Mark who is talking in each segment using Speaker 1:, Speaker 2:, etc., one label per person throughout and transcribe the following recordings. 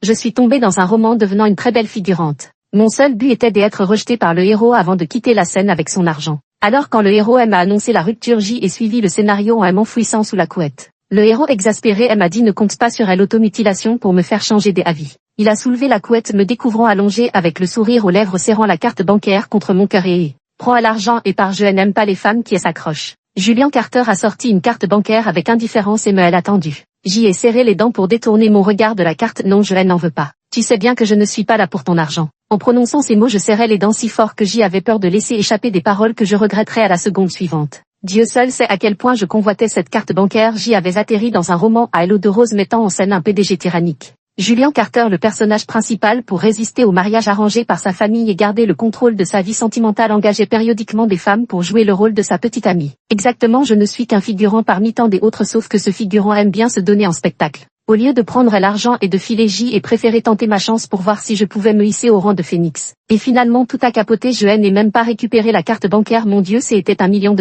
Speaker 1: Je suis tombée dans un roman devenant une très belle figurante. Mon seul but était d'être rejetée par le héros avant de quitter la scène avec son argent. Alors quand le héros m'a annoncé la rupture, j'ai suivi le scénario en m'enfouissant sous la couette. Le héros exaspéré m'a dit ne compte pas sur l'automutilation pour me faire changer d'avis. Il a soulevé la couette me découvrant allongée avec le sourire aux lèvres serrant la carte bancaire contre mon cœur et prends à l'argent et par je n'aime pas les femmes qui s'accrochent. Julian Carter a sorti une carte bancaire avec indifférence et me l'a tendue. J'y ai serré les dents pour détourner mon regard de la carte. Non, je n'en veux pas. Tu sais bien que je ne suis pas là pour ton argent. En prononçant ces mots, je serrais les dents si fort que j'y avais peur de laisser échapper des paroles que je regretterais à la seconde suivante. Dieu seul sait à quel point je convoitais cette carte bancaire. J'y avais atterri dans un roman à l'eau de rose mettant en scène un PDG tyrannique. Julian Carter, le personnage principal, pour résister au mariage arrangé par sa famille et garder le contrôle de sa vie sentimentale, engageait périodiquement des femmes pour jouer le rôle de sa petite amie. Exactement, je ne suis qu'un figurant parmi tant des autres, sauf que ce figurant aime bien se donner en spectacle. Au lieu de prendre l'argent et de filer, j'y ai préféré tenter ma chance pour voir si je pouvais me hisser au rang de phénix. Et finalement tout a capoté, je n'ai même pas récupéré la carte bancaire. Mon Dieu, c'était $1 million.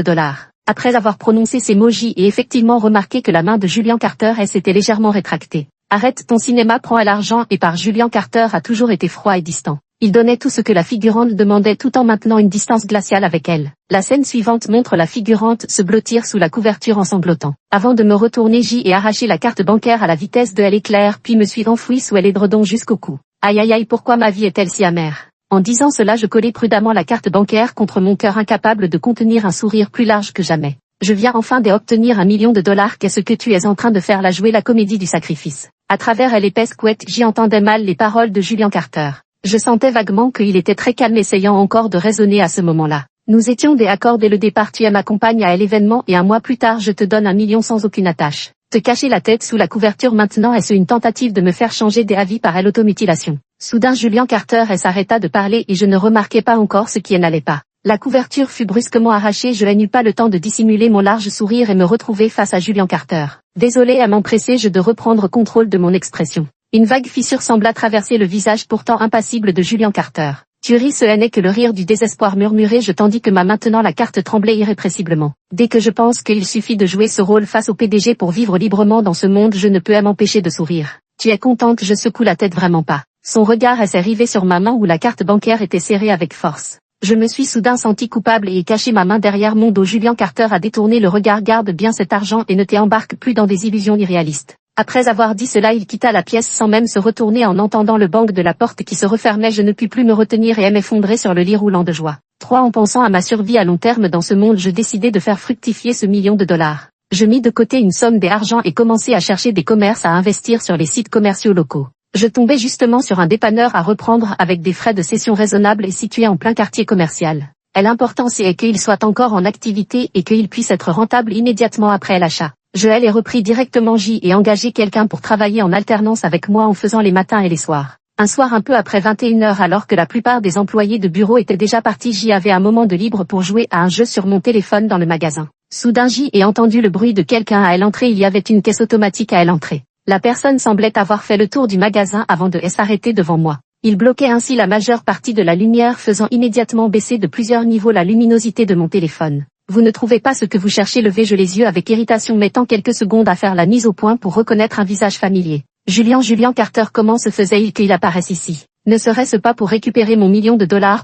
Speaker 1: Après avoir prononcé ces mots, j'y ai effectivement remarqué que la main de Julian Carter s'était légèrement rétractée. Arrête ton cinéma, prends à l'argent et par Julian Carter a toujours été froid et distant. Il donnait tout ce que la figurante demandait tout en maintenant une distance glaciale avec elle. La scène suivante montre la figurante se blottir sous la couverture en sanglotant. Avant de me retourner, j'y ai arraché la carte bancaire à la vitesse de l'éclair puis me suis enfouie sous l'édredon jusqu'au cou. Aïe aïe aïe, pourquoi ma vie est-elle si amère? En disant cela, je collai prudemment la carte bancaire contre mon cœur, incapable de contenir un sourire plus large que jamais. Je viens enfin d'obtenir $1 million. Qu'est-ce que tu es en train de faire là? Jouer la comédie du sacrifice. À travers l'épaisse couette, j'y entendais mal les paroles de Julian Carter. Je sentais vaguement qu'il était très calme, essayant encore de raisonner à ce moment-là. Nous étions d'accord dès le départ, tu m'accompagnes à l'événement et un mois plus tard je te donne $1 million sans aucune attache. Te cacher la tête sous la couverture maintenant, est-ce une tentative de me faire changer d'avis par l'automutilation? Soudain Julian Carter s'arrêta de parler et je ne remarquai pas encore ce qui n'allait pas. La couverture fut brusquement arrachée, je n'eus pas le temps de dissimuler mon large sourire et me retrouver face à Julian Carter. Désolé, à m'empresser-je de reprendre contrôle de mon expression. Une vague fissure sembla traverser le visage pourtant impassible de Julian Carter. Tu ris, ce n'est que le rire du désespoir, murmurai-je tandis que maintenant la carte tremblait irrépressiblement. Dès que je pense qu'il suffit de jouer ce rôle face au PDG pour vivre librement dans ce monde, je ne peux m'empêcher de sourire. Tu es contente? Je secoue la tête, vraiment pas. Son regard s'est rivé sur ma main où la carte bancaire était serrée avec force. Je me suis soudain senti coupable et ai caché ma main derrière mon dos. Julian Carter a détourné le regard. Garde bien cet argent et ne t'embarque plus dans des illusions irréalistes. Après avoir dit cela, il quitta la pièce sans même se retourner. En entendant le bang de la porte qui se refermait, je ne pus plus me retenir et m'effondrer sur le lit roulant de joie. En pensant à ma survie à long terme dans ce monde, je décidai de faire fructifier ce $1 million. Je mis de côté une somme d'argent et commençai à chercher des commerces à investir sur les sites commerciaux locaux. Je tombais justement sur un dépanneur à reprendre avec des frais de cession raisonnables et situé en plein quartier commercial. L'important c'est qu'il soit encore en activité et qu'il puisse être rentable immédiatement après l'achat. Je l'ai repris directement. J'y ai engagé quelqu'un pour travailler en alternance avec moi en faisant les matins et les soirs. Un soir un peu après 21h, alors que la plupart des employés de bureau étaient déjà partis, j'y avais un moment de libre pour jouer à un jeu sur mon téléphone dans le magasin. Soudain j'y ai entendu le bruit de quelqu'un à l'entrée. Il y avait une caisse automatique à l'entrée. La personne semblait avoir fait le tour du magasin avant de s'arrêter devant moi. Il bloquait ainsi la majeure partie de la lumière, faisant immédiatement baisser de plusieurs niveaux la luminosité de mon téléphone. Vous ne trouvez pas ce que vous cherchez? Levai-je les yeux avec irritation, mettant quelques secondes à faire la mise au point pour reconnaître un visage familier. Julian Carter, comment se faisait-il qu'il apparaisse ici? Ne serait-ce pas pour récupérer mon $1 million?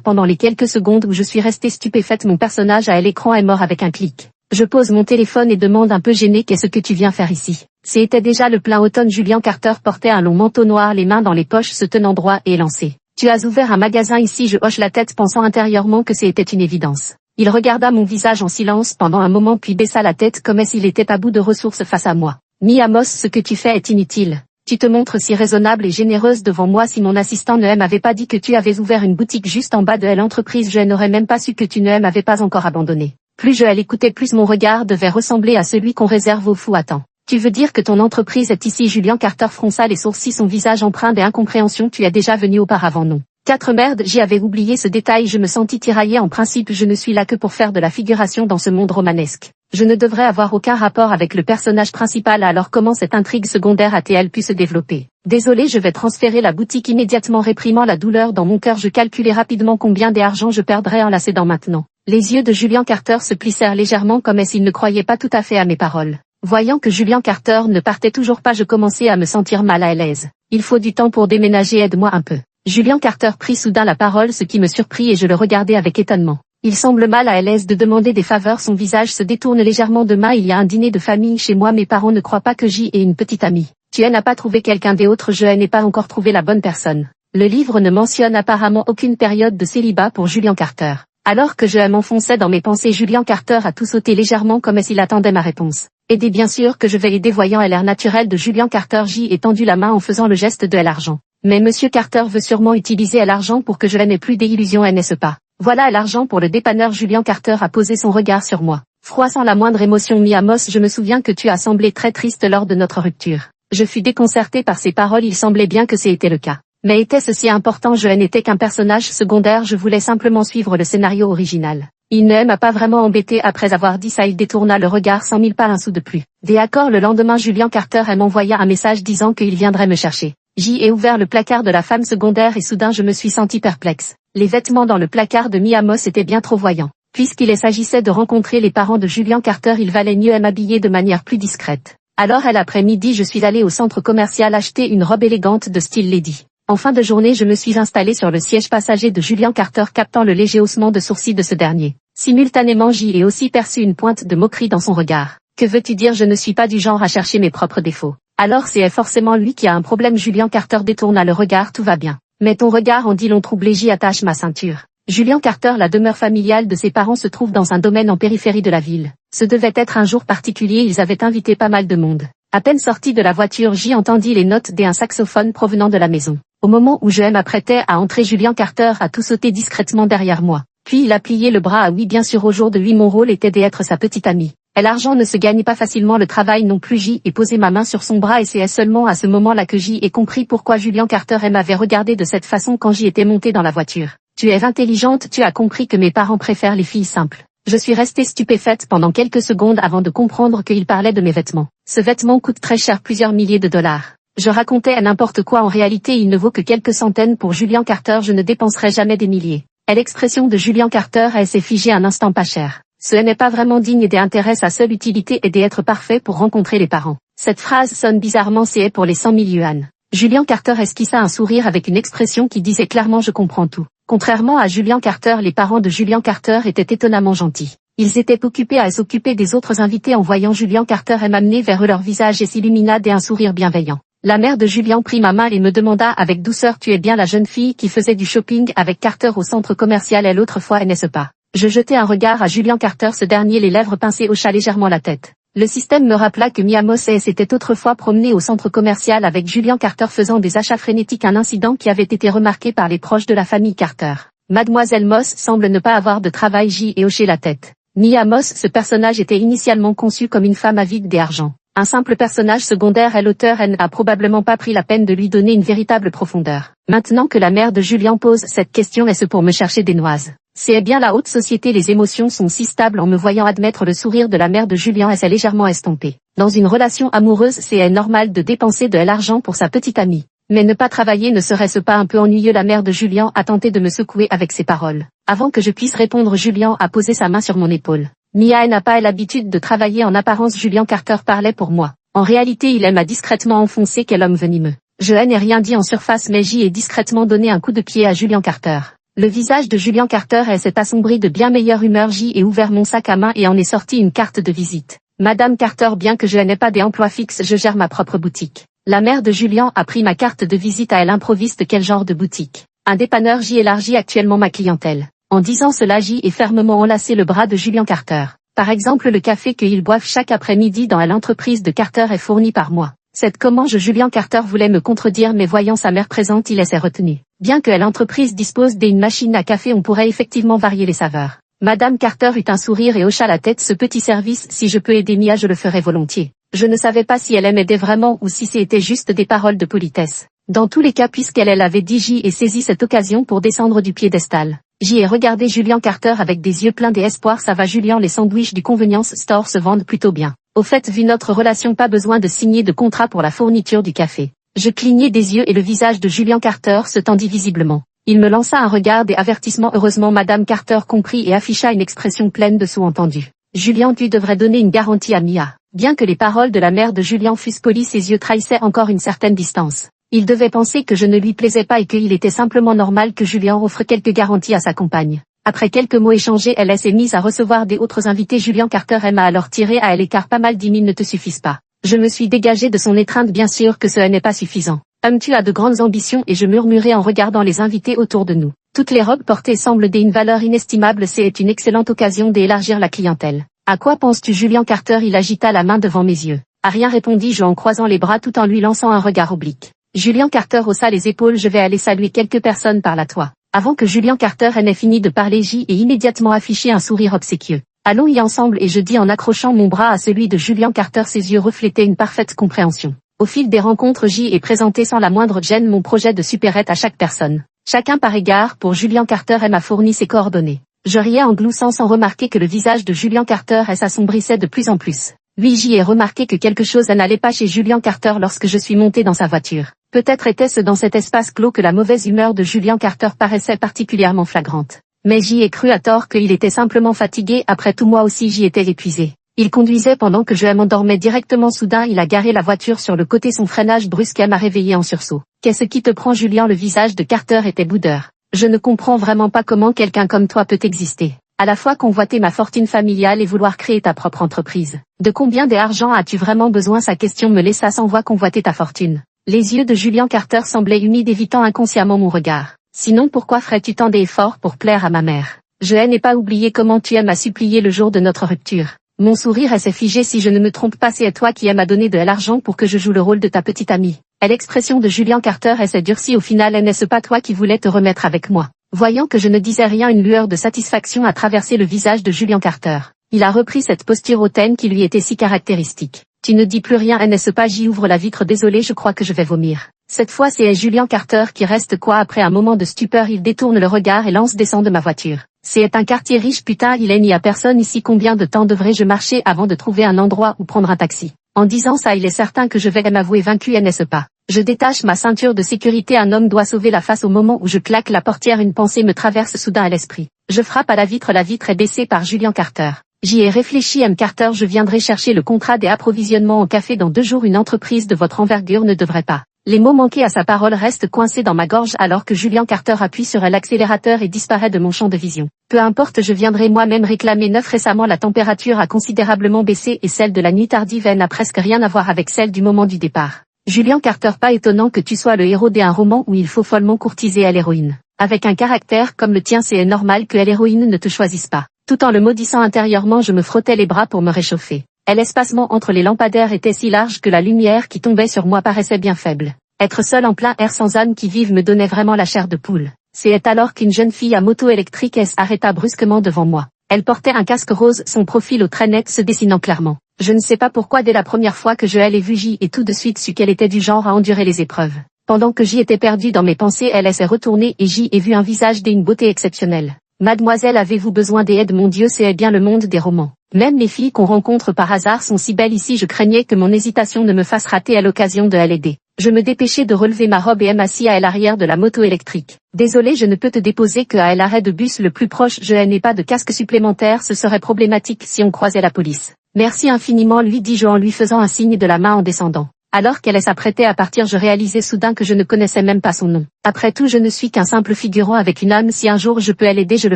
Speaker 1: Pendant les quelques secondes où je suis restée stupéfaite, mon personnage à l'écran est mort avec un clic. Je pose mon téléphone et demande un peu gêné, qu'est-ce que tu viens faire ici? C'était déjà le plein automne. Julian Carter portait un long manteau noir, les mains dans les poches, se tenant droit et élancé. Tu as ouvert un magasin ici? Je hoche la tête pensant intérieurement que c'était une évidence. Il regarda mon visage en silence pendant un moment puis baissa la tête comme s'il était à bout de ressources face à moi. Mi-Amos, ce que tu fais est inutile. Tu te montres si raisonnable et généreuse devant moi. Si mon assistant ne m'avait pas dit que tu avais ouvert une boutique juste en bas de l'entreprise, je n'aurais même pas su que tu ne m'avais pas encore abandonné. Plus je l'écoutais, plus mon regard devait ressembler à celui qu'on réserve aux fous. Attends. Tu veux dire que ton entreprise est ici? Julian Carter fronça les sourcils, son visage empreint d'incompréhension. Tu es déjà venu auparavant? Non. 4 merde, j'y avais oublié ce détail. Je me sentis tiraillée. En principe, je ne suis là que pour faire de la figuration dans ce monde romanesque. Je ne devrais avoir aucun rapport avec le personnage principal, alors comment cette intrigue secondaire a-t-elle pu se développer? Désolé, je vais transférer la boutique immédiatement. Réprimant la douleur dans mon cœur, je calculais rapidement combien d'argent je perdrais en la cédant maintenant. Les yeux de Julian Carter se plissèrent légèrement comme s'il ne croyait pas tout à fait à mes paroles. Voyant que Julian Carter ne partait toujours pas, je commençais à me sentir mal à l'aise. Il faut du temps pour déménager, aide-moi un peu. Julian Carter prit soudain la parole, ce qui me surprit et je le regardais avec étonnement. Il semble mal à l'aise de demander des faveurs, son visage se détourne légèrement. Demain il y a un dîner de famille chez moi, mes parents ne croient pas que j'y ai une petite amie. Tu n'as pas trouvé quelqu'un d'autre? Je n'ai pas encore trouvé la bonne personne. Le livre ne mentionne apparemment aucune période de célibat pour Julian Carter. Alors que je m'enfonçais dans mes pensées, Julian Carter a tout sauté légèrement comme s'il attendait ma réponse. Aider, bien sûr que je vais aider, voyant l'air naturel de Julian Carter. J'y ai tendu la main en faisant le geste de l'argent. Mais Monsieur Carter veut sûrement utiliser l'argent pour que je n'ai plus d'illusions, n'est-ce pas? Voilà l'argent pour le dépanneur. Julian Carter a posé son regard sur moi. Froid sans la moindre émotion. Amos, je me souviens que tu as semblé très triste lors de notre rupture. Je fus déconcerté par ces paroles, il semblait bien que c'était le cas. Mais était-ce si important? Je n'étais qu'un personnage secondaire, je voulais simplement suivre le scénario original. Il ne m'a pas vraiment embêté. Après avoir dit ça, il détourna le regard, 100 000 pas un sou de plus. D'accord, le lendemain Julian Carter m'envoya un message disant qu'il viendrait me chercher. J'y ai ouvert le placard de la femme secondaire et soudain je me suis senti perplexe. Les vêtements dans le placard de Amos étaient bien trop voyants. Puisqu'il s'agissait de rencontrer les parents de Julian Carter, il valait mieux m'habiller de manière plus discrète. Alors l'après-midi je suis allé au centre commercial acheter une robe élégante de style lady. En fin de journée je me suis installé sur le siège passager de Julian Carter, captant le léger haussement de sourcils de ce dernier. Simultanément j'y ai aussi perçu une pointe de moquerie dans son regard. Que veux-tu dire? Je ne suis pas du genre à chercher mes propres défauts. Alors c'est forcément lui qui a un problème. Julian Carter détourna le regard. Tout va bien. Mais ton regard en dit long. Troublé, j'y attache ma ceinture. Julian Carter, la demeure familiale de ses parents se trouve dans un domaine en périphérie de la ville. Ce devait être un jour particulier, ils avaient invité pas mal de monde. À peine sorti de la voiture, j'y entendis les notes d'un saxophone provenant de la maison. Au moment où je m'apprêtais à entrer, Julian Carter a tout sauté discrètement derrière moi. Puis il a plié le bras. Ah oui, bien sûr, au jour de lui mon rôle était d'être sa petite amie. Et l'argent ne se gagne pas facilement, le travail non plus. J'y ai posé ma main sur son bras et c'est seulement à ce moment-là que j'y ai compris pourquoi Julian Carter m'avait regardé de cette façon quand j'y étais monté dans la voiture. Tu es intelligente, tu as compris que mes parents préfèrent les filles simples. Je suis restée stupéfaite pendant quelques secondes avant de comprendre qu'il parlait de mes vêtements. Ce vêtement coûte très cher, plusieurs milliers de dollars. Je racontais à n'importe quoi, en réalité il ne vaut que quelques centaines pour Julian Carter, je ne dépenserai jamais des milliers. Et l'expression de Julian Carter s'est figée un instant. Pas cher. Ce n'est pas vraiment digne et d'intérêt, sa seule utilité est d'être parfait pour rencontrer les parents. Cette phrase sonne bizarrement, c'est pour les 100 000 yuan. Julian Carter esquissa un sourire avec une expression qui disait clairement je comprends tout. Contrairement à Julian Carter, les parents de Julian Carter étaient étonnamment gentils. Ils étaient occupés à s'occuper des autres invités. En voyant Julian Carter m'amener vers eux, leur visage s'illumina d'un sourire bienveillant. La mère de Julian prit ma main et me demanda avec douceur, tu es bien la jeune fille qui faisait du shopping avec Carter au centre commercial et l'autre fois, n'est-ce pas? Je jetai un regard à Julian Carter, ce dernier, les lèvres pincées, hocha légèrement la tête. Le système me rappela que Amos s'était autrefois promené au centre commercial avec Julian Carter faisant des achats frénétiques, un incident qui avait été remarqué par les proches de la famille Carter. Mademoiselle Moss semble ne pas avoir de travail. J'y ai hoché la tête. Amos, ce personnage était initialement conçu comme une femme avide d'argent. Un simple personnage secondaire et l'auteur n'a probablement pas pris la peine de lui donner une véritable profondeur. Maintenant que la mère de Julian pose cette question, est-ce pour me chercher des noises? C'est bien la haute société, les émotions sont si stables. En me voyant admettre le sourire de la mère de Julian s'est légèrement estompé. Dans une relation amoureuse, c'est normal de dépenser de l'argent pour sa petite amie. Mais ne pas travailler ne serait-ce pas un peu ennuyeux? La mère de Julian a tenté de me secouer avec ses paroles. Avant que je puisse répondre, Julian a posé sa main sur mon épaule. Mia n'a pas l'habitude de travailler en apparence. Julian Carter parlait pour moi. En réalité, il m'a discrètement enfoncé. Quel homme venimeux. Je n'ai rien dit en surface, mais j'y ai discrètement donné un coup de pied à Julian Carter. Le visage de Julian Carter s'est assombri de bien meilleure humeur. J'y ai ouvert mon sac à main et en est sorti une carte de visite. Madame Carter, bien que je n'ai pas d'emploi fixe, je gère ma propre boutique. La mère de Julian a pris ma carte de visite à elle. Improviste, quel genre de boutique? Un dépanneur. J'y élargis actuellement ma clientèle. En disant cela, j'y ai fermement enlacé le bras de Julian Carter. Par exemple, le café qu'ils boivent chaque après-midi dans l'entreprise de Carter est fourni par moi. Cette commande, Julian Carter voulait me contredire, mais voyant sa mère présente, il s'est retenu. Bien que l'entreprise dispose d'une machine à café, on pourrait effectivement varier les saveurs. Madame Carter eut un sourire et hocha la tête. Ce petit service, si je peux aider Mia, je le ferai volontiers. Je ne savais pas si elle m'aidait vraiment ou si c'était juste des paroles de politesse. Dans tous les cas, puisqu'elle avait dit, j'y ai saisi cette occasion pour descendre du piédestal. J'y ai regardé Julian Carter avec des yeux pleins d'espoir. Ça va Julian, les sandwichs du Convenience Store se vendent plutôt bien. Au fait, vu notre relation, pas besoin de signer de contrat pour la fourniture du café. Je clignai des yeux et le visage de Julian Carter se tendit visiblement. Il me lança un regard d'avertissement. Heureusement, Madame Carter comprit et afficha une expression pleine de sous-entendu. Julian, tu devrais donner une garantie à Mia. Bien que les paroles de la mère de Julian fussent polies, ses yeux trahissaient encore une certaine distance. Il devait penser que je ne lui plaisais pas et qu'il était simplement normal que Julien offre quelques garanties à sa compagne. Après quelques mots échangés, elle s'est mise à recevoir des autres invités. Julien Carter m'a alors tiré à elle car pas mal 10 000 ne te suffisent pas. Je me suis dégagée de son étreinte, bien sûr que ce n'est pas suffisant. Tu as de grandes ambitions, et je murmurai en regardant les invités autour de nous. Toutes les robes portées semblent d'une valeur inestimable, c'est une excellente occasion d'élargir la clientèle. À quoi penses-tu, Julien Carter? Il agita la main devant mes yeux. À rien, répondis-je en croisant les bras tout en lui lançant un regard oblique. Julien Carter haussa les épaules. Je vais aller saluer quelques personnes par là, toi. Avant que Julien Carter n'ait fini de parler, J et immédiatement affiché un sourire obséquieux. Allons y ensemble, et je dis en accrochant mon bras à celui de Julien Carter. Ses yeux reflétaient une parfaite compréhension. Au fil des rencontres, J ai présenté sans la moindre gêne mon projet de supérette à chaque personne. Chacun par égard pour Julien Carter m'a fourni ses coordonnées. Je riais en gloussant sans remarquer que le visage de Julien Carter s'assombrissait de plus en plus. Oui, j'y ai remarqué que quelque chose n'allait pas chez Julien Carter lorsque je suis montée dans sa voiture. Peut-être était-ce dans cet espace clos que la mauvaise humeur de Julien Carter paraissait particulièrement flagrante. Mais j'y ai cru à tort qu'il était simplement fatigué. Après tout, moi aussi j'y étais épuisé. Il conduisait pendant que je m'endormais directement. Soudain, il a garé la voiture sur le côté. Son freinage brusque m'a réveillé en sursaut. Qu'est-ce qui te prend, Julien? Le visage de Carter était boudeur. Je ne comprends vraiment pas comment quelqu'un comme toi peut exister. À la fois convoiter ma fortune familiale et vouloir créer ta propre entreprise. De combien d'argent as-tu vraiment besoin? Sa question me laissa sans voix. Convoiter ta fortune. Les yeux de Julien Carter semblaient humides, évitant inconsciemment mon regard. Sinon, pourquoi ferais-tu tant d'efforts pour plaire à ma mère? Je n'ai pas oublié comment tu m'as supplié le jour de notre rupture. Mon sourire s'est figé. Si je ne me trompe pas, c'est toi qui m'as donné de l'argent pour que je joue le rôle de ta petite amie. Et l'expression de Julien Carter s'est durcie. Au final, n'est-ce pas toi qui voulais te remettre avec moi? Voyant que je ne disais rien, une lueur de satisfaction a traversé le visage de Julien Carter. Il a repris cette posture hautaine qui lui était si caractéristique. Tu ne dis plus rien, n'est-ce pas? J'y ouvre la vitre. Désolé, je crois que je vais vomir. Cette fois, c'est Julien Carter qui reste quoi? Après un moment de stupeur, il détourne le regard et descend de ma voiture. C'est un quartier riche, putain, il n'y a personne ici. Combien de temps devrais-je marcher avant de trouver un endroit où prendre un taxi? En disant ça, il est certain que je vais m'avouer vaincu, n'est-ce pas? Je détache ma ceinture de sécurité. Un homme doit sauver la face. Au moment où je claque la portière, une pensée me traverse soudain à l'esprit. Je frappe à la vitre est baissée par Julien Carter. J'y ai réfléchi. Carter, je viendrai chercher le contrat des approvisionnements en café dans 2 jours. Une entreprise de votre envergure ne devrait pas. Les mots manqués à sa parole restent coincés dans ma gorge alors que Julien Carter appuie sur l'accélérateur et disparaît de mon champ de vision. Peu importe, je viendrai moi-même réclamer neuf. Récemment, la température a considérablement baissé et celle de la nuit tardive n'a presque rien à voir avec celle du moment du départ. Julien Carter, pas étonnant que tu sois le héros d'un roman où il faut follement courtiser à l'héroïne. Avec un caractère comme le tien, c'est normal que l'héroïne ne te choisisse pas. Tout en le maudissant intérieurement, je me frottais les bras pour me réchauffer. L'espacement entre les lampadaires était si large que la lumière qui tombait sur moi paraissait bien faible. Être seul en plein air sans âme qui vive me donnait vraiment la chair de poule. C'est alors qu'une jeune fille à moto électrique s'arrêta brusquement devant moi. Elle portait un casque rose, son profil au trait net se dessinant clairement. Je ne sais pas pourquoi dès la première fois que je l'ai vue, J ai tout de suite su qu'elle était du genre à endurer les épreuves. Pendant que J était perdue dans mes pensées, elle s'est retournée et J ai vu un visage d'une beauté exceptionnelle. Mademoiselle, avez-vous besoin d'aide? Mon Dieu, c'est bien le monde des romans. Même les filles qu'on rencontre par hasard sont si belles ici. Je craignais que mon hésitation ne me fasse rater à l'occasion de l'aider. Je me dépêchai de relever ma robe et m'assis à l'arrière de la moto électrique. Désolé, je ne peux te déposer qu'à l'arrêt de bus le plus proche. Je n'ai pas de casque supplémentaire, ce serait problématique si on croisait la police. Merci infiniment, lui dis-je en lui faisant un signe de la main en descendant. Alors qu'elle s'apprêtait à partir, je réalisai soudain que je ne connaissais même pas son nom. Après tout, je ne suis qu'un simple figurant avec une âme. Si un jour je peux l'aider, je le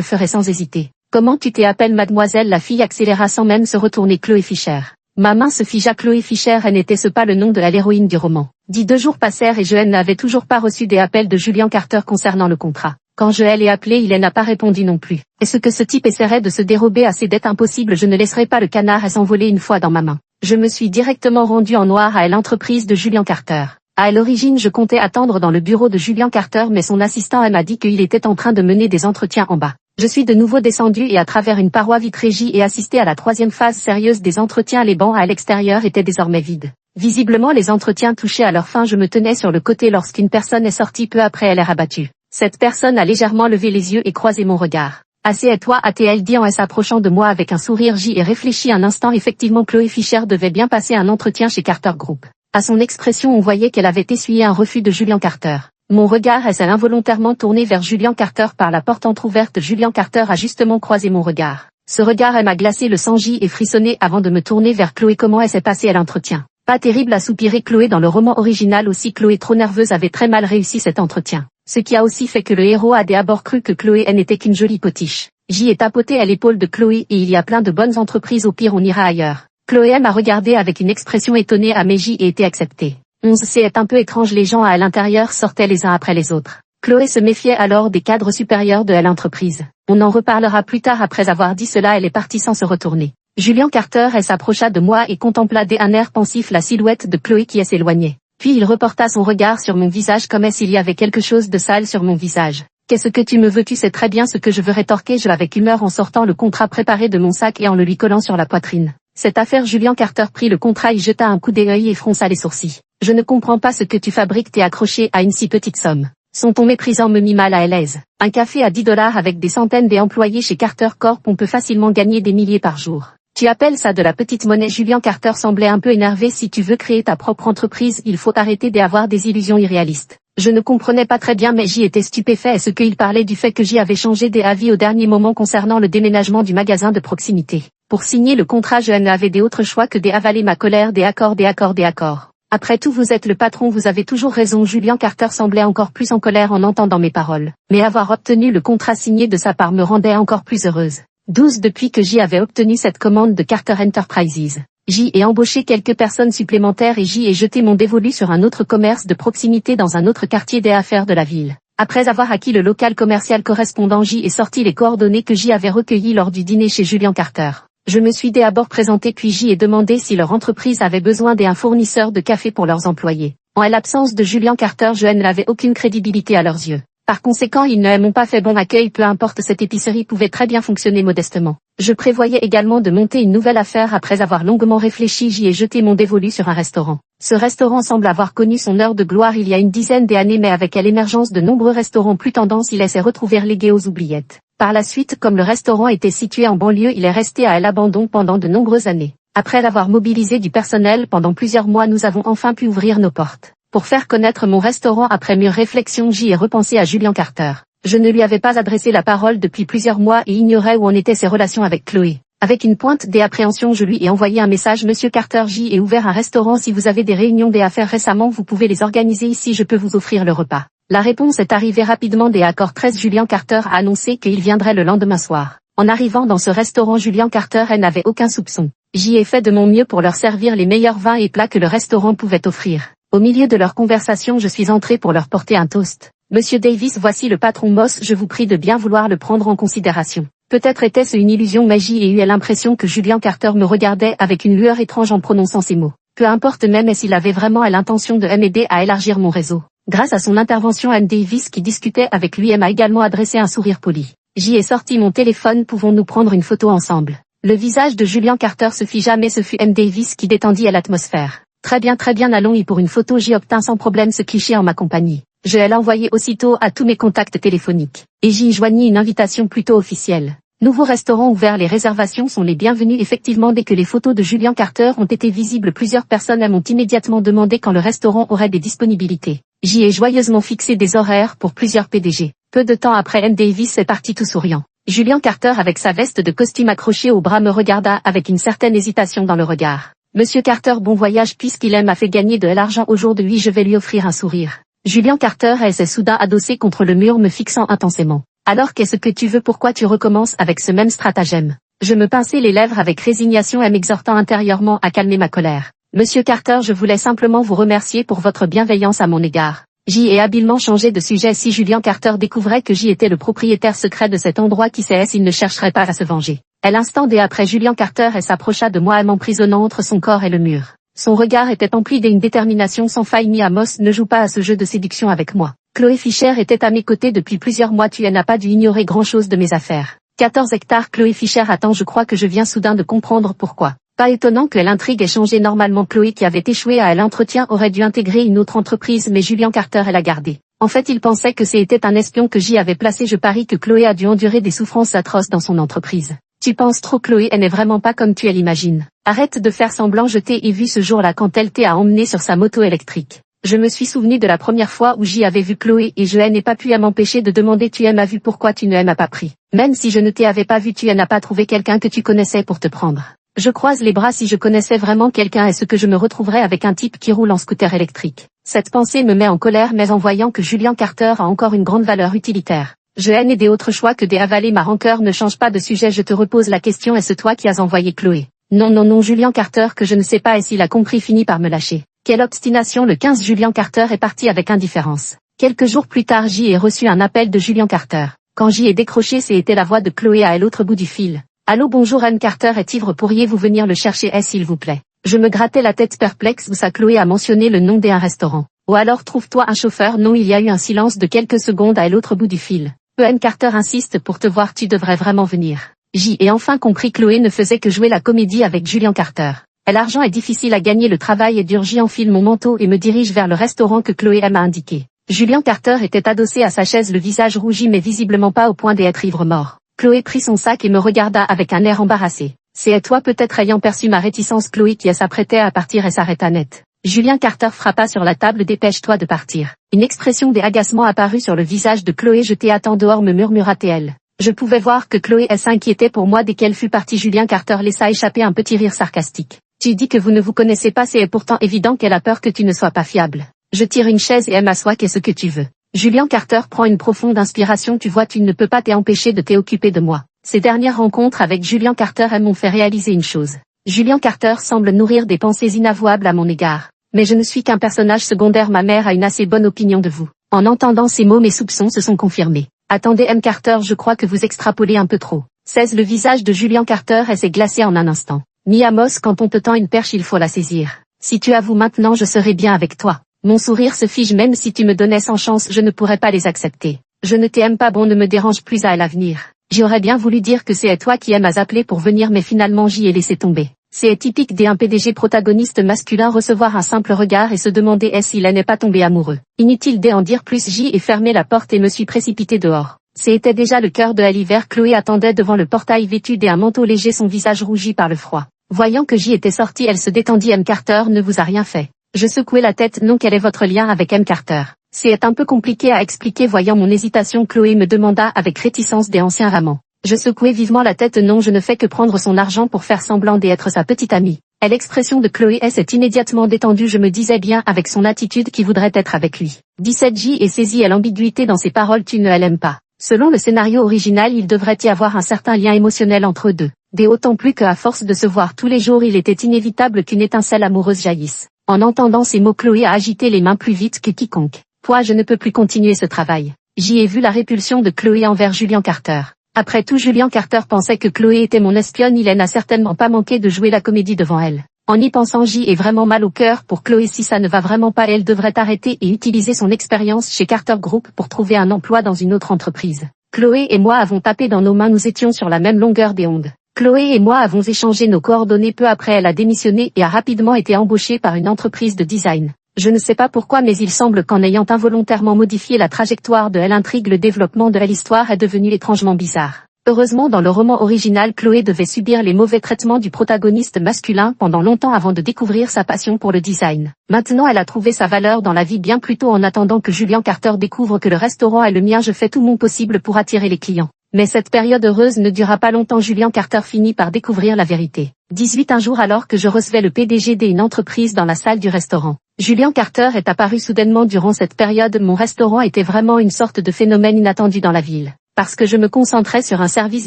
Speaker 1: ferai sans hésiter. Comment tu t'appelles, mademoiselle? La fille accéléra sans même se retourner. Chloé Fisher. Ma main se figea. Chloé Fisher, n'était-ce pas le nom de l'héroïne du roman? 2 jours passèrent et je n'avais toujours pas reçu des appels de Julien Carter concernant le contrat. Quand je l'ai appelé, il n'a pas répondu non plus. Est-ce que ce type essaierait de se dérober à ses dettes? Impossible, je ne laisserai pas le canard s'envoler une fois dans ma main. Je me suis directement rendu en noir à l'entreprise de Julien Carter. À l'origine, je comptais attendre dans le bureau de Julien Carter, mais son assistant m'a dit qu'il était en train de mener des entretiens en bas. Je suis de nouveau descendu et à travers une paroi vitrée j'ai assisté à la 3e phase sérieuse des entretiens. Les bancs à l'extérieur étaient désormais vides. Visiblement les entretiens touchaient à leur fin. Je me tenais sur le côté lorsqu'une personne est sortie peu après. Elle est rabattue. Cette personne a légèrement levé les yeux et croisé mon regard. Assieds-toi, a-t-elle dit en s'approchant de moi avec un sourire. J'y ai réfléchi un instant. Effectivement, Chloé Fisher devait bien passer un entretien chez Carter Group. À son expression, on voyait qu'elle avait essuyé un refus de Julien Carter. Mon regard s'est involontairement tourné vers Julien Carter par la porte entrouverte. Julien Carter a justement croisé mon regard. Ce regard m'a glacé le sang. J'y ai frissonné avant de me tourner vers Chloé. Comment s'est passé à l'entretien? Pas terrible, a soupiré Chloé. Dans le roman original aussi, Chloé trop nerveuse avait très mal réussi cet entretien. Ce qui a aussi fait que le héros a d'abord cru que Chloé n'était qu'une jolie potiche. J est tapoté à l'épaule de Chloé et il y a plein de bonnes entreprises, au pire on ira ailleurs. Chloé m'a regardé avec une expression étonnée à J et été acceptée. 11 C'est un peu étrange, les gens à l'intérieur sortaient les uns après les autres. Chloé se méfiait alors des cadres supérieurs de l'entreprise. On en reparlera plus tard. Après avoir dit cela, elle est partie sans se retourner. Julian Carter s'approcha de moi et contempla d'un air pensif la silhouette de Chloé qui s'éloignait. Puis il reporta son regard sur mon visage comme s'il y avait quelque chose de sale sur mon visage. Qu'est-ce que tu me veux? Tu sais très bien ce que je veux, rétorquai-je avec humeur en sortant le contrat préparé de mon sac et en le lui collant sur la poitrine. Cette affaire. Julian Carter prit le contrat, y jeta un coup d'œil et fronça les sourcils. Je ne comprends pas ce que tu fabriques, t'es accroché à une si petite somme. Son ton méprisant me mit mal à l'aise. Un café à $10 avec des centaines d'employés chez Carter Corp, on peut facilement gagner des milliers par jour. Tu appelles ça de la petite monnaie? Julian Carter semblait un peu énervé. Si tu veux créer ta propre entreprise, il faut arrêter d'avoir des illusions irréalistes. Je ne comprenais pas très bien, mais j'y étais stupéfait. Est-ce qu'il parlait du fait que j'y avais changé d'avis au dernier moment concernant le déménagement du magasin de proximité? Pour signer le contrat, je n'avais d'autre choix que d'avaler ma colère. Des accords. Après tout, vous êtes le patron, vous avez toujours raison. Julian Carter semblait encore plus en colère en entendant mes paroles. Mais avoir obtenu le contrat signé de sa part me rendait encore plus heureuse. 12 Depuis que j'y avais obtenu cette commande de Carter Enterprises, j'y ai embauché quelques personnes supplémentaires et j'y ai jeté mon dévolu sur un autre commerce de proximité dans un autre quartier des affaires de la ville. Après avoir acquis le local commercial correspondant, j'y ai sorti les coordonnées que j'y avais recueillies lors du dîner chez Julian Carter. Je me suis d'abord présenté, puis j'y ai demandé si leur entreprise avait besoin d'un fournisseur de café pour leurs employés. En l'absence de Julian Carter, je n'avais aucune crédibilité à leurs yeux. Par conséquent, ils ne m'ont pas fait bon accueil. Peu importe, cette épicerie pouvait très bien fonctionner modestement. Je prévoyais également de monter une nouvelle affaire. Après avoir longuement réfléchi, j'y ai jeté mon dévolu sur un restaurant. Ce restaurant semble avoir connu son heure de gloire il y a une dizaine d'années, mais avec l'émergence de nombreux restaurants plus tendance, il s'est retrouvé relégué aux oubliettes. Par la suite, comme le restaurant était situé en banlieue, il est resté à l'abandon pendant de nombreuses années. Après avoir mobilisé du personnel pendant plusieurs mois, nous avons enfin pu ouvrir nos portes. Pour faire connaître mon restaurant, après mûre réflexion, j'y ai repensé à Julian Carter. Je ne lui avais pas adressé la parole depuis plusieurs mois et ignorais où en étaient ses relations avec Chloé. Avec une pointe d'appréhension, je lui ai envoyé un message. Monsieur Carter, j'y ai ouvert un restaurant. Si vous avez des réunions d'affaires récemment, vous pouvez les organiser ici, je peux vous offrir le repas. La réponse est arrivée rapidement. Des accords 13. Julian Carter a annoncé qu'il viendrait le lendemain soir. En arrivant dans ce restaurant, Julian Carter n'avait aucun soupçon. J'y ai fait de mon mieux pour leur servir les meilleurs vins et plats que le restaurant pouvait offrir. Au milieu de leur conversation, je suis entré pour leur porter un toast. Monsieur Davis, voici le patron Moss, je vous prie de bien vouloir le prendre en considération. Peut-être était-ce une illusion, mais j'ai eu l'impression que Julian Carter me regardait avec une lueur étrange en prononçant ces mots. Peu importe, même s'il avait vraiment l'intention de m'aider à élargir mon réseau. Grâce à son intervention, Anne Davis, qui discutait avec lui, m'a également adressé un sourire poli. J'y ai sorti mon téléphone, pouvons-nous prendre une photo ensemble? Le visage de Julian Carter se figea, mais ce fut M. Davis qui détendit à l'atmosphère. Très bien, allons-y pour une photo. J'y obtins sans problème ce cliché en ma compagnie. Je l'ai envoyé aussitôt à tous mes contacts téléphoniques. Et j'y joignis une invitation plutôt officielle. Nouveau restaurant ouvert, les réservations sont les bienvenues. Effectivement, dès que les photos de Julian Carter ont été visibles, plusieurs personnes m'ont immédiatement demandé quand le restaurant aurait des disponibilités. J'y ai joyeusement fixé des horaires pour plusieurs PDG. Peu de temps après, Anne Davis est parti tout souriant. Julian Carter, avec sa veste de costume accrochée au bras, me regarda avec une certaine hésitation dans le regard. Monsieur Carter, bon voyage, puisqu'il m'a fait gagner de l'argent aujourd'hui, je vais lui offrir un sourire. Julian Carter s'est soudain adossé contre le mur, me fixant intensément. Alors qu'est-ce que tu veux? Pourquoi tu recommences avec ce même stratagème? Je me pinçai les lèvres avec résignation et m'exhortant intérieurement à calmer ma colère. Monsieur Carter, je voulais simplement vous remercier pour votre bienveillance à mon égard. J'y ai habilement changé de sujet. Si Julian Carter découvrait que j'y étais le propriétaire secret de cet endroit, qui sait, il ne chercherait pas à se venger. À l'instant d'après, Julian Carter s'approcha de moi, m'emprisonnant entre son corps et le mur. Son regard était empli d'une détermination sans faille. Mi Amos, ne joue pas à ce jeu de séduction avec moi. Chloé Fisher était à mes côtés depuis plusieurs mois. Tu n'as pas dû ignorer grand-chose de mes affaires. 14 hectares. Chloé Fisher, attends, je crois que je viens soudain de comprendre pourquoi. Pas étonnant que l'intrigue ait changé. Normalement, Chloé, qui avait échoué à l'entretien, aurait dû intégrer une autre entreprise, mais Julian Carter l'a gardée. En fait, il pensait que c'était un espion que j'y avais placé. Je parie que Chloé a dû endurer des souffrances atroces dans son entreprise. Tu penses trop, Chloé, elle n'est vraiment pas comme tu l'imagines. Arrête de faire semblant, je t'ai vu ce jour-là quand elle t'a emmené sur sa moto électrique. Je me suis souvenu de la première fois où j'y avais vu Chloé et je n'ai pas pu m'empêcher de demander tu m'as vu, pourquoi tu ne m'as pas pris. Même si je ne t'avais pas vu, tu n'as pas trouvé quelqu'un que tu connaissais pour te prendre. Je croise les bras si je connaissais vraiment quelqu'un est-ce que je me retrouverais avec un type qui roule en scooter électrique. Cette pensée me met en colère mais en voyant que Julian Carter a encore une grande valeur utilitaire. Je haine aider autre choix que d'avaler ma rancœur ne change pas de sujet je te repose la question est-ce toi qui as envoyé Chloé? Non Julian Carter que je ne sais pas et s'il a compris finit par me lâcher. Quelle obstination le 15 Julian Carter est parti avec indifférence. Quelques jours plus tard J ai reçu un appel de Julian Carter. Quand J ai décroché c'était la voix de Chloé à l'autre bout du fil. Allô bonjour Anne Carter est ivre pourriez-vous venir le chercher s'il vous plaît. Je me grattais la tête perplexe où ça Chloé a mentionné le nom d'un restaurant. Ou alors trouve-toi un chauffeur non il y a eu un silence de quelques secondes à l'autre bout du fil. Anne Carter insiste pour te voir tu devrais vraiment venir. J ai enfin compris Chloé ne faisait que jouer la comédie avec Julian Carter. L'argent est difficile à gagner le travail est dur J enfile mon manteau et me dirige vers le restaurant que Chloé m'a indiqué. Julian Carter était adossé à sa chaise le visage rougi mais visiblement pas au point d'être ivre mort. Chloé prit son sac et me regarda avec un air embarrassé. C'est toi peut-être ayant perçu ma réticence Chloé qui s'apprêtait à partir et s'arrêta net. Julian Carter frappa sur la table dépêche-toi de partir. Une expression d'agacement apparut sur le visage de Chloé je t'attends dehors me murmura-t-elle. Je pouvais voir que Chloé s'inquiétait pour moi dès qu'elle fut partie Julian Carter laissa échapper un petit rire sarcastique. Tu dis que vous ne vous connaissez pas c'est pourtant évident qu'elle a peur que tu ne sois pas fiable. Je tire une chaise et elle m'assoit qu'est-ce que tu veux. Julian Carter prend une profonde inspiration tu vois tu ne peux pas t'empêcher de t'occuper de moi. Ces dernières rencontres avec Julian Carter m'ont fait réaliser une chose. Julian Carter semble nourrir des pensées inavouables à mon égard. Mais je ne suis qu'un personnage secondaire ma mère a une assez bonne opinion de vous. En entendant ces mots mes soupçons se sont confirmés. Attendez M. Carter je crois que vous extrapolez un peu trop. 16 Le visage de Julian Carter s'est glacé en un instant. Mi Amos quand on te tend une perche il faut la saisir. Si tu avoues maintenant je serai bien avec toi. Mon sourire se fige même si tu me donnais 100 chances je ne pourrais pas les accepter. Je ne t'aime pas bon ne me dérange plus à l'avenir. J'aurais bien voulu dire que c'est toi qui m'as appelé pour venir mais finalement j'y ai laissé tomber. C'est typique d'un PDG protagoniste masculin recevoir un simple regard et se demander s'il n'est pas tombé amoureux. Inutile d'en dire plus j'y ai fermé la porte et me suis précipité dehors. C'était déjà le cœur de l'hiver Chloé attendait devant le portail vêtue d'un manteau léger son visage rougi par le froid. Voyant que j'y étais sorti elle se détendit M. Carter ne vous a rien fait. Je secouai la tête non quel est votre lien avec M. Carter. C'est un peu compliqué à expliquer voyant mon hésitation Chloé me demanda avec réticence des anciens amants. Je secouai vivement la tête non je ne fais que prendre son argent pour faire semblant d'être sa petite amie. L'expression de Chloé s'est immédiatement détendue je me disais bien avec son attitude qui voudrait être avec lui. 17 J et saisie à l'ambiguïté dans ses paroles tu ne l'aimes pas. Selon le scénario original il devrait y avoir un certain lien émotionnel entre eux deux. D'autant plus qu'à force de se voir tous les jours il était inévitable qu'une étincelle amoureuse jaillisse. En entendant ces mots Chloé a agité les mains plus vite que quiconque. Je ne peux plus continuer ce travail. J'y ai vu la répulsion de Chloé envers Julian Carter. Après tout Julian Carter pensait que Chloé était mon espionne il n'a certainement pas manqué de jouer la comédie devant elle. En y pensant j'y ai vraiment mal au cœur pour Chloé si ça ne va vraiment pas elle devrait arrêter et utiliser son expérience chez Carter Group pour trouver un emploi dans une autre entreprise. Chloé et moi avons tapé dans nos mains nous étions sur la même longueur d'onde. Chloé et moi avons échangé nos coordonnées peu après elle a démissionné et a rapidement été embauchée par une entreprise de design. Je ne sais pas pourquoi mais il semble qu'en ayant involontairement modifié la trajectoire de l'intrigue le développement de l'histoire est devenu étrangement bizarre. Heureusement dans le roman original Chloé devait subir les mauvais traitements du protagoniste masculin pendant longtemps avant de découvrir sa passion pour le design. Maintenant elle a trouvé sa valeur dans la vie bien plus tôt en attendant que Julian Carter découvre que le restaurant est le mien je fais tout mon possible pour attirer les clients. Mais cette période heureuse ne dura pas longtemps Julian Carter finit par découvrir la vérité. 18 Un jour alors que je recevais le PDG d'une entreprise dans la salle du restaurant. Julian Carter est apparu soudainement durant cette période mon restaurant était vraiment une sorte de phénomène inattendu dans la ville. Parce que je me concentrais sur un service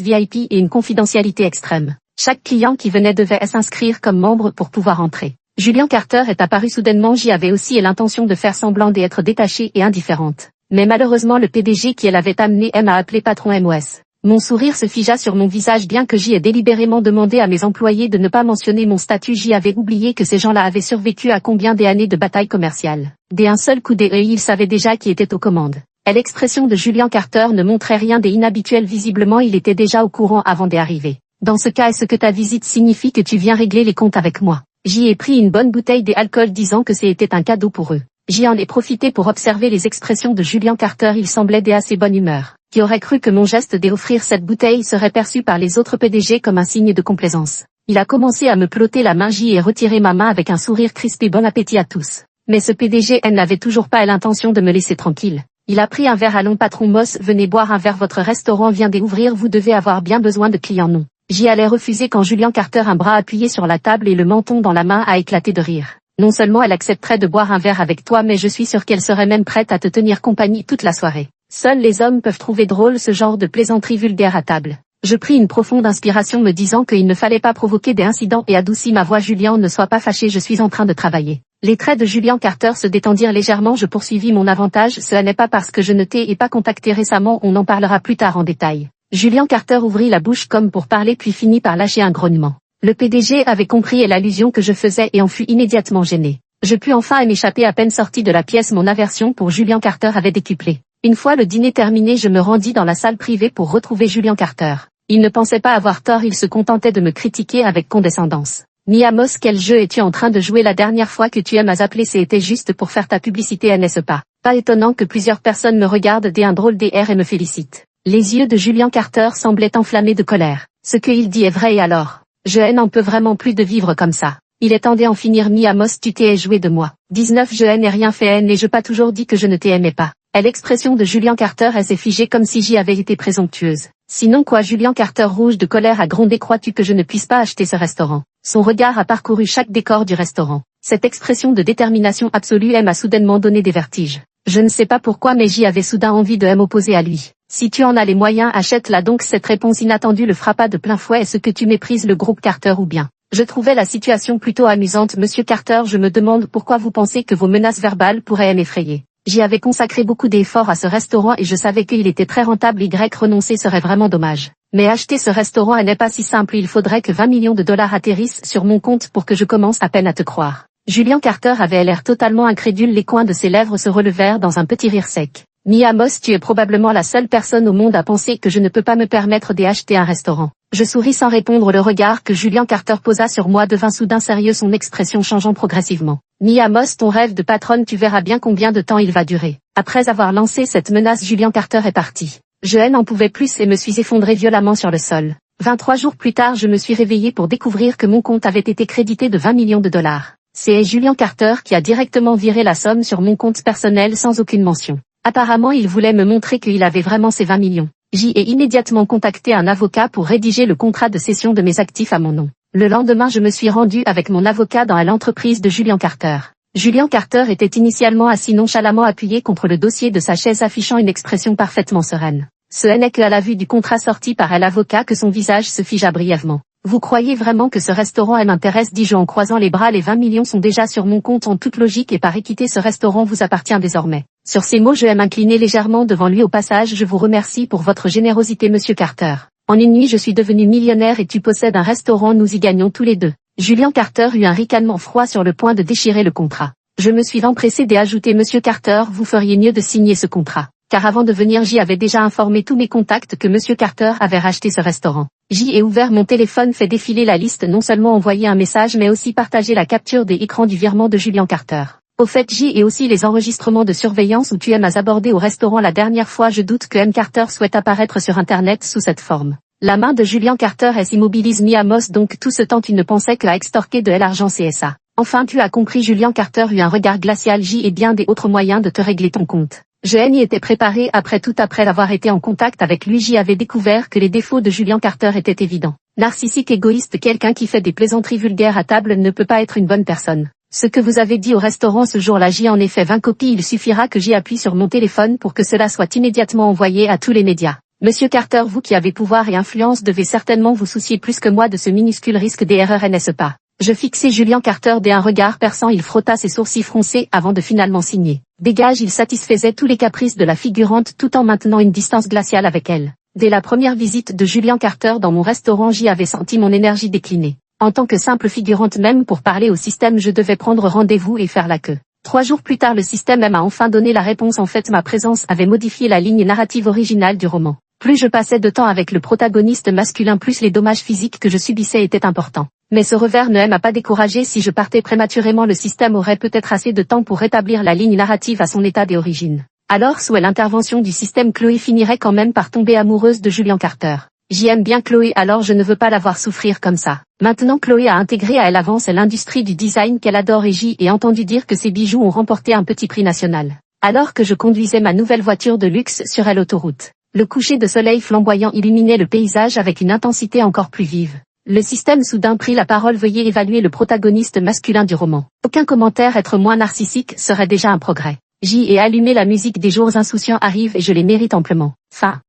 Speaker 1: VIP et une confidentialité extrême. Chaque client qui venait devait s'inscrire comme membre pour pouvoir entrer. Julian Carter est apparu soudainement j'y avais aussi l'intention de faire semblant d'être détachée et indifférente. Mais malheureusement le PDG qui l'avait amené m'a appelé patron MOS. Mon sourire se figea sur mon visage bien que j'y ai délibérément demandé à mes employés de ne pas mentionner mon statut j'y avais oublié que ces gens-là avaient survécu à combien d'années de bataille commerciale. Dès un seul coup d'œil ils savaient déjà qui était aux commandes. L'expression de Julian Carter ne montrait rien d'inhabituel visiblement il était déjà au courant avant d'y arriver. Dans ce cas est-ce que ta visite signifie que tu viens régler les comptes avec moi? J'y ai pris une bonne bouteille d'alcool disant que c'était un cadeau pour eux. J'y en ai profité pour observer les expressions de Julian Carter il semblait d'assez bonne humeur. Qui aurait cru que mon geste d'offrir cette bouteille serait perçu par les autres PDG comme un signe de complaisance. Il a commencé à me plotter la main j'y ai retiré ma main avec un sourire crispé bon appétit à tous. Mais ce PDG n'avait toujours pas l'intention de me laisser tranquille. Il a pris un verre allons patron Moss venez boire un verre votre restaurant vient d'ouvrir vous devez avoir bien besoin de clients non. J'y allais refuser quand Julian Carter, un bras appuyé sur la table et le menton dans la main, a éclaté de rire. Non seulement elle accepterait de boire un verre avec toi, mais je suis sûre qu'elle serait même prête à te tenir compagnie toute la soirée. Seuls les hommes peuvent trouver drôle ce genre de plaisanterie vulgaire à table. Je pris une profonde inspiration me disant qu'il ne fallait pas provoquer des incidents et adoucis ma voix. Julian, ne sois pas fâché, je suis en train de travailler. Les traits de Julian Carter se détendirent légèrement. Je poursuivis mon avantage. Ce n'est pas parce que je ne t'ai pas contacté récemment, on en parlera plus tard en détail. Julian Carter ouvrit la bouche comme pour parler puis finit par lâcher un grognement. Le PDG avait compris l'allusion que je faisais et en fut immédiatement gêné. Je pus enfin m'échapper. À peine sorti de la pièce, mon aversion pour Julian Carter avait décuplé. Une fois le dîner terminé, je me rendis dans la salle privée pour retrouver Julian Carter. Il ne pensait pas avoir tort, il se contentait de me critiquer avec condescendance. Mia Moss, quel jeu es-tu en train de jouer? La dernière fois que tu m'as appelé, c'était juste pour faire ta publicité, n'est-ce pas? Pas étonnant que plusieurs personnes me regardent d'un drôle d'air et me félicitent. Les yeux de Julian Carter semblaient enflammés de colère. Ce qu'il dit est vrai et alors? Je n'en peux vraiment plus de vivre comme ça. Il est temps d'en finir. Mia Moss, tu t'es joué de moi. 19 Je n'ai rien fait et je pas toujours dit que je ne t'aimais pas. L'expression de Julian Carter s'est figée comme si j'y avais été présomptueuse. Sinon quoi? Julian Carter, rouge de colère, a grondé. Crois-tu que je ne puisse pas acheter ce restaurant? Son regard a parcouru chaque décor du restaurant. Cette expression de détermination absolue m'a soudainement donné des vertiges. Je ne sais pas pourquoi, mais j'y avais soudain envie de m'opposer à lui. Si tu en as les moyens, achète-la donc. Cette réponse inattendue le frappa de plein fouet. Est-ce que tu méprises le groupe Carter ou bien? Je trouvais la situation plutôt amusante. Monsieur Carter, je me demande pourquoi vous pensez que vos menaces verbales pourraient m'effrayer. J'y avais consacré beaucoup d'efforts à ce restaurant et je savais qu'il était très rentable. Renoncer serait vraiment dommage. Mais acheter ce restaurant n'est pas si simple. Il faudrait que 20 millions de dollars atterrissent sur mon compte pour que je commence à peine à te croire. Julian Carter avait l'air totalement incrédule. Les coins de ses lèvres se relevèrent dans un petit rire sec. Mia Moss, tu es probablement la seule personne au monde à penser que je ne peux pas me permettre d'acheter un restaurant. Je souris sans répondre. Le regard que Julian Carter posa sur moi devint soudain sérieux, son expression changeant progressivement. Mia Moss, ton rêve de patronne, tu verras bien combien de temps il va durer. Après avoir lancé cette menace, Julian Carter est parti. Je n'en pouvais plus et me suis effondré violemment sur le sol. 23 jours plus tard, je me suis réveillé pour découvrir que mon compte avait été crédité de 20 millions de dollars. C'est Julian Carter qui a directement viré la somme sur mon compte personnel sans aucune mention. Apparemment, il voulait me montrer qu'il avait vraiment ces 20 millions. J'y ai immédiatement contacté un avocat pour rédiger le contrat de cession de mes actifs à mon nom. Le lendemain, je me suis rendu avec mon avocat dans l'entreprise de Julian Carter. Julian Carter était initialement assis nonchalamment appuyé contre le dossier de sa chaise affichant une expression parfaitement sereine. Ce n'est qu'à la vue du contrat sorti par l'avocat que son visage se figea brièvement. Vous croyez vraiment que ce restaurant m'intéresse? dis-je en croisant les bras. Les 20 millions sont déjà sur mon compte. En toute logique et par équité, ce restaurant vous appartient désormais. Sur ces mots, je m'incliner légèrement devant lui. Au passage, je vous remercie pour votre générosité, monsieur Carter. En une nuit, je suis devenu millionnaire et tu possèdes un restaurant, nous y gagnons tous les deux. Julian Carter eut un ricanement froid sur le point de déchirer le contrat. Je me suis empressé d'ajouter, monsieur Carter, vous feriez mieux de signer ce contrat. Car avant de venir, j'y avais déjà informé tous mes contacts que monsieur Carter avait racheté ce restaurant. J'y ai ouvert mon téléphone, fait défiler la liste, non seulement envoyé un message mais aussi partagé la capture des écrans du virement de Julian Carter. Au fait, j'y ai aussi les enregistrements de surveillance où tu m'as abordé au restaurant la dernière fois. Je doute que M. Carter souhaite apparaître sur Internet sous cette forme. La main de Julian Carter s'immobilise. Mia Moss, donc tout ce temps tu ne pensais qu'à extorquer de l'argent CSA. Enfin tu as compris. Julian Carter eut un regard glacial. J'y ai bien des autres moyens de te régler ton compte. Je n'y étais préparé. Après avoir été en contact avec lui, j'y avais découvert que les défauts de Julian Carter étaient évidents. Narcissique, égoïste, quelqu'un qui fait des plaisanteries vulgaires à table ne peut pas être une bonne personne. Ce que vous avez dit au restaurant ce jour-là, j'y en ai fait 20 copies. Il suffira que j'y appuie sur mon téléphone pour que cela soit immédiatement envoyé à tous les médias. Monsieur Carter, vous qui avez pouvoir et influence devez certainement vous soucier plus que moi de ce minuscule risque d'erreur, n'est-ce pas? Je fixai Julian Carter d'un regard perçant. Il frotta ses sourcils froncés avant de finalement signer. Dégage, il satisfaisait tous les caprices de la figurante tout en maintenant une distance glaciale avec elle. Dès la première visite de Julian Carter dans mon restaurant, j'y avais senti mon énergie décliner. En tant que simple figurante, même pour parler au système, je devais prendre rendez-vous et faire la queue. 3 jours plus tard, le système m'a enfin donné la réponse. En fait, ma présence avait modifié la ligne narrative originale du roman. Plus je passais de temps avec le protagoniste masculin, plus les dommages physiques que je subissais étaient importants. Mais ce revers ne m'a pas découragé. Si je partais prématurément, le système aurait peut-être assez de temps pour rétablir la ligne narrative à son état d'origine. Alors, sous l'intervention du système, Chloé finirait quand même par tomber amoureuse de Julian Carter. J'y aime bien Chloé, alors je ne veux pas la voir souffrir comme ça. Maintenant, Chloé a intégré à l'avance l'industrie du design qu'elle adore et j'y ai entendu dire que ses bijoux ont remporté un petit prix national. Alors que je conduisais ma nouvelle voiture de luxe sur l'autoroute, Le coucher de soleil flamboyant illuminait le paysage avec une intensité encore plus vive. Le système soudain prit la parole. Veuillez évaluer le protagoniste masculin du roman. Aucun commentaire. Être moins narcissique serait déjà un progrès. J et allumer la musique des jours insouciants arrive et je les mérite amplement. Fa.